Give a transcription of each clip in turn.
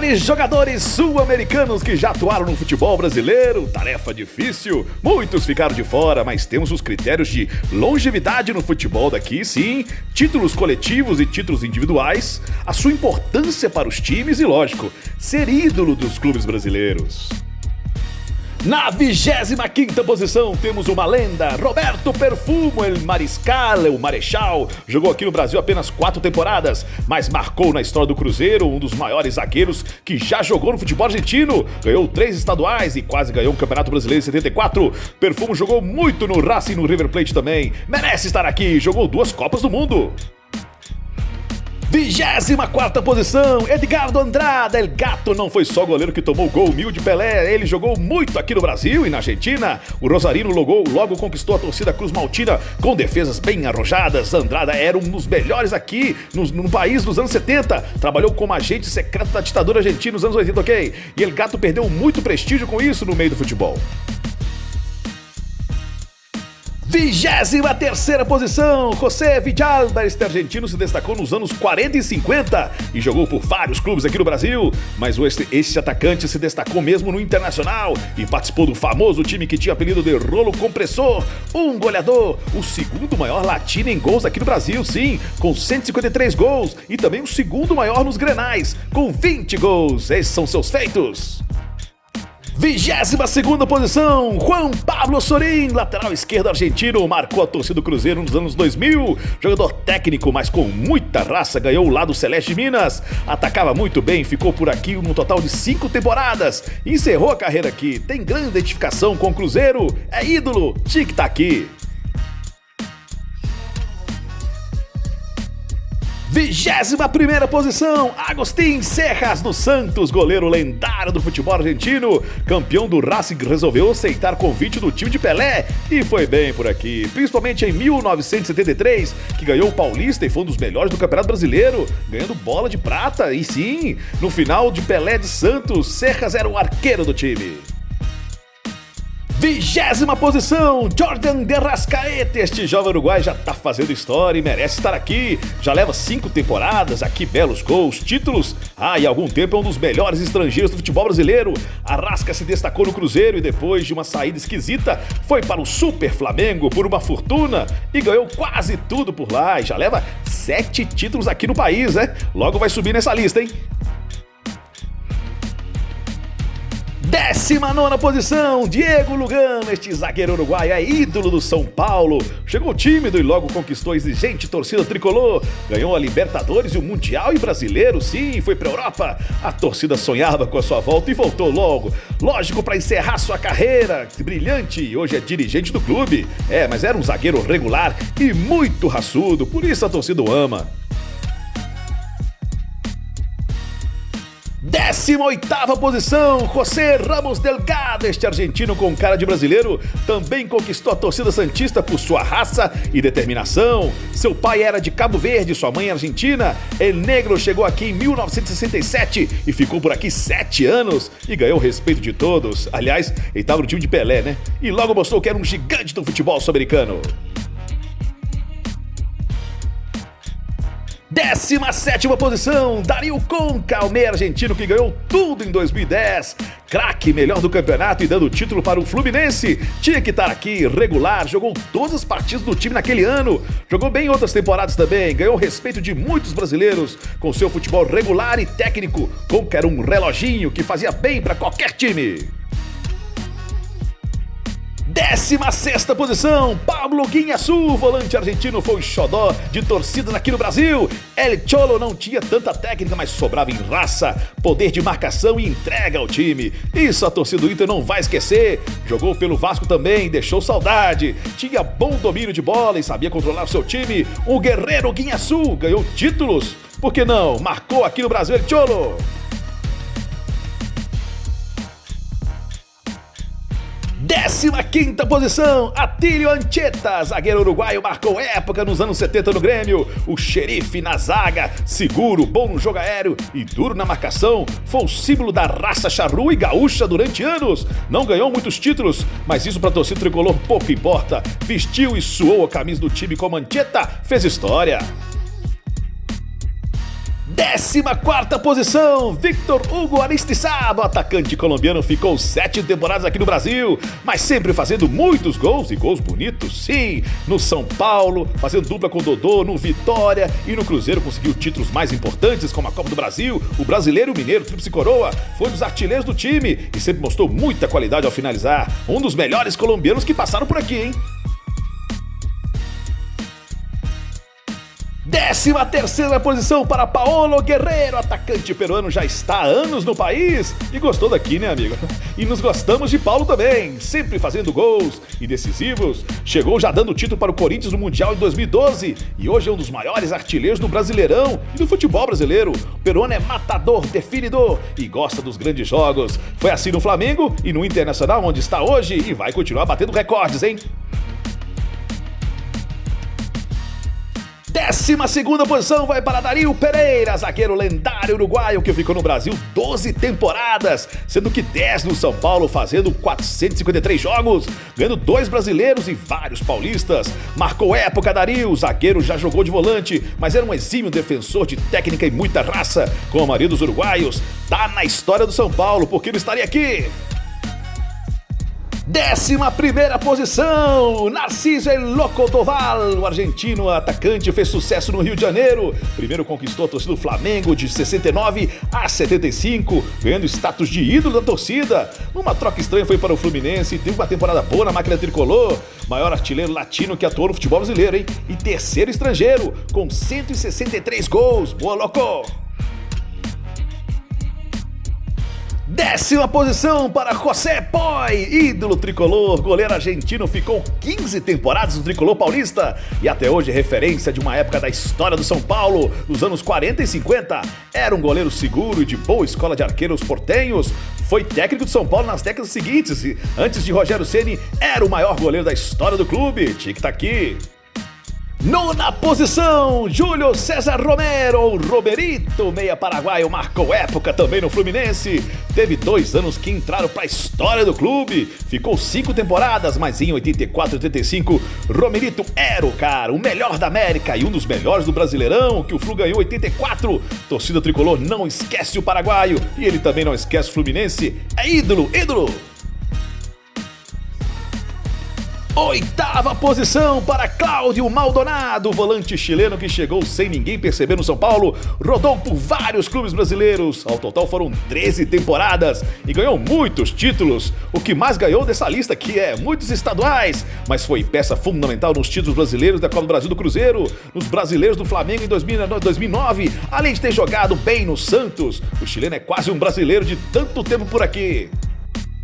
melhores jogadores sul-americanos que já atuaram no futebol brasileiro. Tarefa difícil, muitos ficaram de fora, mas temos os critérios de longevidade no futebol daqui, sim, títulos coletivos e títulos individuais, a sua importância para os times e, lógico, ser ídolo dos clubes brasileiros. Na 25ª posição temos uma lenda, Roberto Perfumo, el Mariscal, o Marechal. Jogou aqui no Brasil apenas 4 temporadas, mas marcou na história do Cruzeiro, um dos maiores zagueiros que já jogou no futebol argentino. Ganhou 3 estaduais e quase ganhou o Campeonato Brasileiro em 74. Perfumo jogou muito no Racing e no River Plate também. Merece estar aqui, jogou 2 Copas do Mundo. 24ª posição, Edgardo Andrada, El Gato não foi só goleiro que tomou gol humilde de Pelé, ele jogou muito aqui no Brasil e na Argentina. O Rosarino logo conquistou a torcida Cruz Maltina com defesas bem arrojadas. Andrada era um dos melhores aqui no país nos anos 70, trabalhou como agente secreto da ditadura argentina nos anos 80, ok? E El Gato perdeu muito prestígio com isso no meio do futebol. 23ª posição, José Villalba, este argentino se destacou nos anos 40 e 50 e jogou por vários clubes aqui no Brasil, mas este atacante se destacou mesmo no Internacional e participou do famoso time que tinha apelido de Rolo Compressor, um goleador, o segundo maior latino em gols aqui no Brasil, sim, com 153 gols e também o segundo maior nos Grenais, com 20 gols, esses são seus feitos. 22ª posição, Juan Pablo Sorín, lateral esquerdo argentino, marcou a torcida do Cruzeiro nos anos 2000, jogador técnico, mas com muita raça, ganhou o lado Celeste de Minas, atacava muito bem, ficou por aqui num total de 5 temporadas, encerrou a carreira aqui, tem grande identificação com o Cruzeiro, é ídolo, tinha que estar aqui. 21ª posição, Agustín Cejas do Santos, goleiro lendário do futebol argentino, campeão do Racing, resolveu aceitar o convite do time de Pelé e foi bem por aqui, principalmente em 1973, que ganhou o Paulista e foi um dos melhores do Campeonato Brasileiro, ganhando bola de prata e sim, no final de Pelé de Santos, Cejas era o arqueiro do time. 20ª posição, Jordan de Arrascaeta, este jovem uruguai já tá fazendo história e merece estar aqui, já leva 5 temporadas, aqui belos gols, títulos, e há algum tempo é um dos melhores estrangeiros do futebol brasileiro. Arrasca se destacou no Cruzeiro e depois de uma saída esquisita, foi para o Super Flamengo por uma fortuna e ganhou quase tudo por lá e já leva 7 títulos aqui no país, né? Logo vai subir nessa lista, hein? 19ª posição, Diego Lugano, este zagueiro uruguaio é ídolo do São Paulo, chegou tímido e logo conquistou a exigente torcida tricolor, ganhou a Libertadores e o Mundial e Brasileiro, sim, foi pra Europa, a torcida sonhava com a sua volta e voltou logo, lógico para encerrar sua carreira brilhante e hoje é dirigente do clube, mas era um zagueiro regular e muito raçudo, por isso a torcida o ama. 18ª posição, José Ramos Delgado, este argentino com cara de brasileiro, também conquistou a torcida santista por sua raça e determinação. Seu pai era de Cabo Verde, sua mãe argentina. El Negro chegou aqui em 1967 e ficou por aqui 7 anos e ganhou o respeito de todos. Aliás, ele estava no time de Pelé, né? E logo mostrou que era um gigante do futebol sul-americano. 17ª posição, Darío Conca, o meia argentino que ganhou tudo em 2010. Craque, melhor do campeonato e dando título para o Fluminense. Tinha que estar aqui, regular, jogou todas as partidas do time naquele ano. Jogou bem em outras temporadas também, ganhou o respeito de muitos brasileiros com seu futebol regular e técnico. Conca era um reloginho que fazia bem para qualquer time. 16ª posição, Pablo Guiñazú, volante argentino, foi o xodó de torcidas aqui no Brasil. El Cholo não tinha tanta técnica, mas sobrava em raça, poder de marcação e entrega ao time. Isso a torcida do Inter não vai esquecer. Jogou pelo Vasco também, deixou saudade. Tinha bom domínio de bola e sabia controlar o seu time. O guerreiro Guiñazú ganhou títulos. Por que não? Marcou aqui no Brasil El Cholo. 15ª posição, Atílio Ancheta, zagueiro uruguaio, marcou época nos anos 70 no Grêmio. O xerife na zaga, seguro, bom no jogo aéreo e duro na marcação. Foi o símbolo da raça charrua e gaúcha durante anos. Não ganhou muitos títulos, mas isso pra torcida tricolor pouco importa. Vestiu e suou a camisa do time como Ancheta, fez história. 14ª posição, Victor Hugo Aristizábal, atacante colombiano, ficou 7 temporadas aqui no Brasil, mas sempre fazendo muitos gols e gols bonitos, sim, no São Paulo, fazendo dupla com Dodô, no Vitória e no Cruzeiro conseguiu títulos mais importantes como a Copa do Brasil, o Brasileiro e o Mineiro, tríplice coroa, foi um dos artilheiros do time e sempre mostrou muita qualidade ao finalizar, um dos melhores colombianos que passaram por aqui, hein? 13ª posição para Paolo Guerrero, atacante peruano, já está há anos no país e gostou daqui, né, amigo? E nos gostamos de Paulo também, sempre fazendo gols e decisivos. Chegou já dando título para o Corinthians no Mundial em 2012 e hoje é um dos maiores artilheiros do Brasileirão e do futebol brasileiro. O peruano é matador, definidor e gosta dos grandes jogos. Foi assim no Flamengo e no Internacional, onde está hoje, e vai continuar batendo recordes, hein? 12ª posição vai para Darío Pereira, zagueiro lendário uruguaio que ficou no Brasil 12 temporadas, sendo que 10 no São Paulo, fazendo 453 jogos, ganhando 2 brasileiros e vários paulistas. Marcou época Darío, o zagueiro já jogou de volante, mas era um exímio defensor de técnica e muita raça, como a maioria dos uruguaios. Tá na história do São Paulo, porque não estaria aqui. 11ª posição, Narciso El Loco Doval, o argentino atacante fez sucesso no Rio de Janeiro. Primeiro conquistou a torcida do Flamengo de 69 a 75, ganhando status de ídolo da torcida. Numa troca estranha foi para o Fluminense e teve uma temporada boa na máquina tricolor. Maior artilheiro latino que atuou no futebol brasileiro, hein? E terceiro estrangeiro, com 163 gols. Boa, louco! 10ª posição para José Poy, ídolo tricolor, goleiro argentino, ficou 15 temporadas no tricolor paulista e até hoje é referência de uma época da história do São Paulo, nos anos 40 e 50. Era um goleiro seguro e de boa escola de arqueiros portenhos. Foi técnico de São Paulo nas décadas seguintes e, antes de Rogério Ceni, era o maior goleiro da história do clube. Tinha que estar aqui. 9ª posição, Júlio César Romero, o Romerito, meia paraguaio, marcou época também no Fluminense. Teve 2 anos que entraram para a história do clube. Ficou 5 temporadas, mas em 84 e 85, Romerito era o cara, o melhor da América e um dos melhores do Brasileirão, que o Flu ganhou em 84. Torcida tricolor não esquece o paraguaio e ele também não esquece o Fluminense. É ídolo, ídolo! 8ª posição para Cláudio Maldonado, volante chileno que chegou sem ninguém perceber no São Paulo, rodou por vários clubes brasileiros, ao total foram 13 temporadas e ganhou muitos títulos. O que mais ganhou dessa lista aqui é muitos estaduais, mas foi peça fundamental nos títulos brasileiros da Copa do Brasil do Cruzeiro, nos brasileiros do Flamengo em 2009, além de ter jogado bem no Santos. O chileno é quase um brasileiro de tanto tempo por aqui.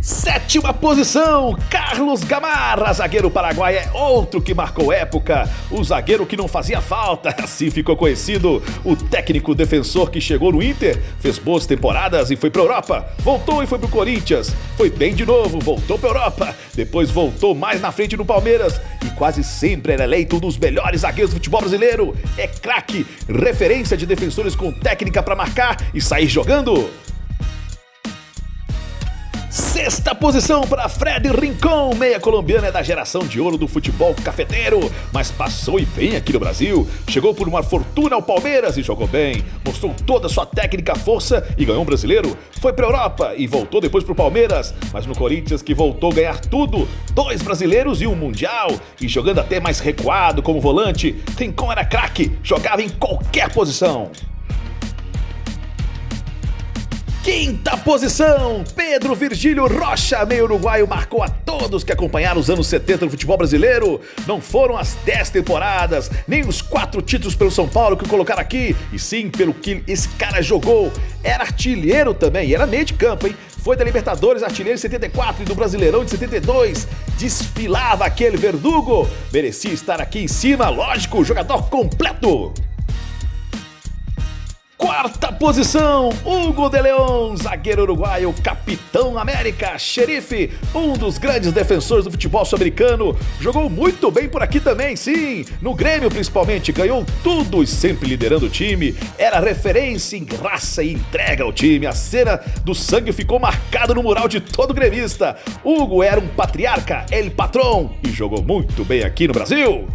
7ª posição, Carlos Gamarra, zagueiro paraguaio, é outro que marcou época, o zagueiro que não fazia falta, assim ficou conhecido, o técnico defensor que chegou no Inter, fez boas temporadas e foi pra Europa, voltou e foi pro Corinthians, foi bem de novo, voltou pra Europa, depois voltou mais na frente no Palmeiras e quase sempre era eleito um dos melhores zagueiros do futebol brasileiro, é craque, referência de defensores com técnica pra marcar e sair jogando. 6ª posição para Fred Rincón, meia colombiana, é da geração de ouro do futebol cafeteiro, mas passou e bem aqui no Brasil, chegou por uma fortuna ao Palmeiras e jogou bem, mostrou toda a sua técnica, força e ganhou um brasileiro, foi pra Europa e voltou depois pro Palmeiras, mas no Corinthians que voltou a ganhar tudo, 2 brasileiros e um mundial, e jogando até mais recuado como volante, Rincón era craque, jogava em qualquer posição. 5ª posição, Pedro Virgílio Rocha, meio uruguaio, marcou a todos que acompanharam os anos 70 no futebol brasileiro. Não foram as 10 temporadas, nem os 4 títulos pelo São Paulo que colocaram aqui, e sim pelo que esse cara jogou. Era artilheiro também, era meio de campo, hein? Foi da Libertadores, artilheiro de 74 e do Brasileirão de 72. Desfilava aquele verdugo, merecia estar aqui em cima, lógico, jogador completo. 4ª posição, Hugo de León, zagueiro uruguaio, capitão América, xerife, um dos grandes defensores do futebol sul-americano, jogou muito bem por aqui também, sim, no Grêmio principalmente, ganhou tudo e sempre liderando o time, era referência em raça e entrega ao time, a cena do sangue ficou marcada no mural de todo gremista. Hugo era um patriarca, el patrão, e jogou muito bem aqui no Brasil.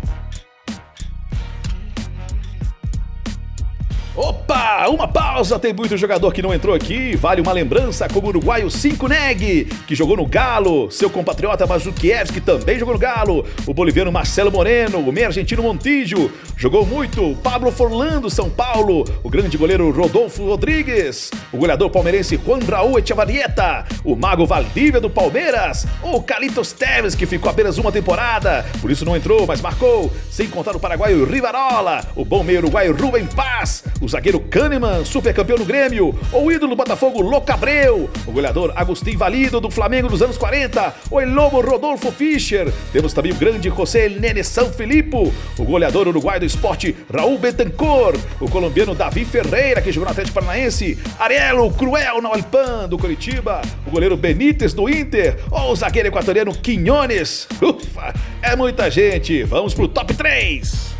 Opa, uma pausa, tem muito jogador que não entrou aqui, vale uma lembrança como o uruguaio Cinco Neg, que jogou no Galo, seu compatriota Mazzukiewicz, que também jogou no Galo, o boliviano Marcelo Moreno, o meio argentino Montijo, jogou muito, Pablo Forlán do São Paulo, o grande goleiro Rodolfo Rodrigues, o goleador palmeirense Juan Raúl Echevarrieta, o mago Valdívia do Palmeiras, o Carlitos Tevez, que ficou apenas uma temporada, por isso não entrou, mas marcou, sem contar o paraguaio Rivarola, o bom meio uruguaio Rubem Paz, o zagueiro Kahneman, super campeão no Grêmio, o ídolo do Botafogo Louco Abreu, o goleador Agustín Valido do Flamengo dos anos 40, o Lobo Rodolfo Fischer, temos também o grande José Nene Sanfilippo, o goleador uruguaio do esporte Raul Betancourt, o colombiano Davi Ferreira, que jogou no Atlético Paranaense, Arielo Cruel na Alpan do Curitiba, o goleiro Benítez do Inter, ou o zagueiro equatoriano Quiñones. Ufa, é muita gente, vamos pro top 3.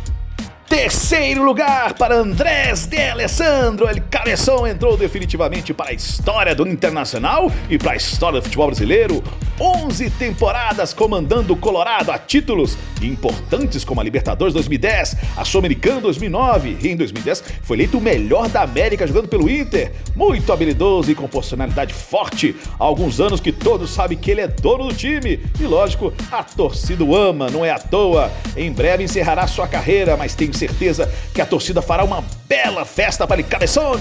Terceiro lugar para Andrés de Alessandro. El Cabeção entrou definitivamente para a história do Internacional e para a história do futebol brasileiro. 11 temporadas comandando o Colorado a títulos importantes como a Libertadores 2010, a Sul-Americana 2009 e em 2010 foi eleito o melhor da América jogando pelo Inter. Muito habilidoso e com personalidade forte. Há alguns anos que todos sabem que ele é dono do time e lógico, a torcida o ama, não é à toa. Em breve encerrará sua carreira, mas tenho certeza que a torcida fará uma bela festa para El Cabeção.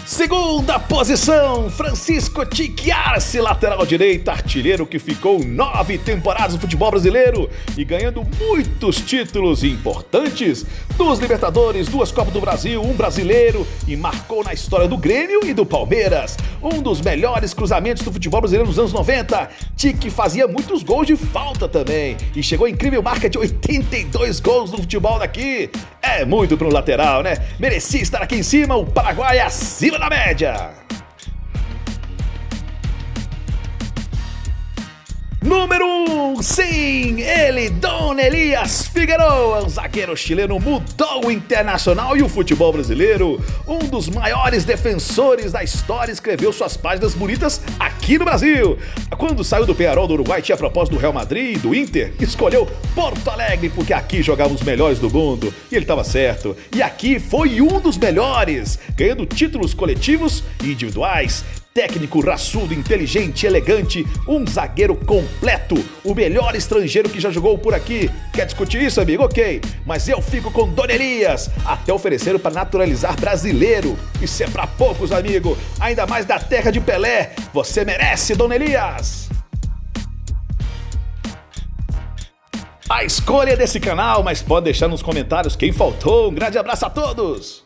Segunda posição, Francisco Chiquiarce, lateral direito, artilheiro que ficou 9 temporadas no futebol brasileiro e ganhando muitos títulos importantes, 2 Libertadores, 2 Copas do Brasil, 1 brasileiro e marcou na história do Grêmio e do Palmeiras. Um dos melhores cruzamentos do futebol brasileiro nos anos 90, Tique fazia muitos gols de falta também e chegou à incrível marca de 82 gols no futebol daqui. É muito para um lateral, né? Merecia estar aqui em cima, o Paraguai acima da média. Número 1, sim, ele, Don Elias Figueroa, o zagueiro chileno mudou o Internacional e o futebol brasileiro. Um dos maiores defensores da história, escreveu suas páginas bonitas aqui no Brasil. Quando saiu do Peñarol do Uruguai, tinha proposta do Real Madrid e do Inter, escolheu Porto Alegre porque aqui jogavam os melhores do mundo. E ele estava certo, e aqui foi um dos melhores, ganhando títulos coletivos e individuais. Técnico, raçudo, inteligente, elegante, um zagueiro completo, o melhor estrangeiro que já jogou por aqui. Quer discutir isso, amigo? Ok, mas eu fico com Don Elias, até ofereceram para naturalizar brasileiro. Isso é pra poucos, amigo, ainda mais da terra de Pelé. Você merece, Don Elias! A escolha desse canal, mas pode deixar nos comentários quem faltou. Um grande abraço a todos!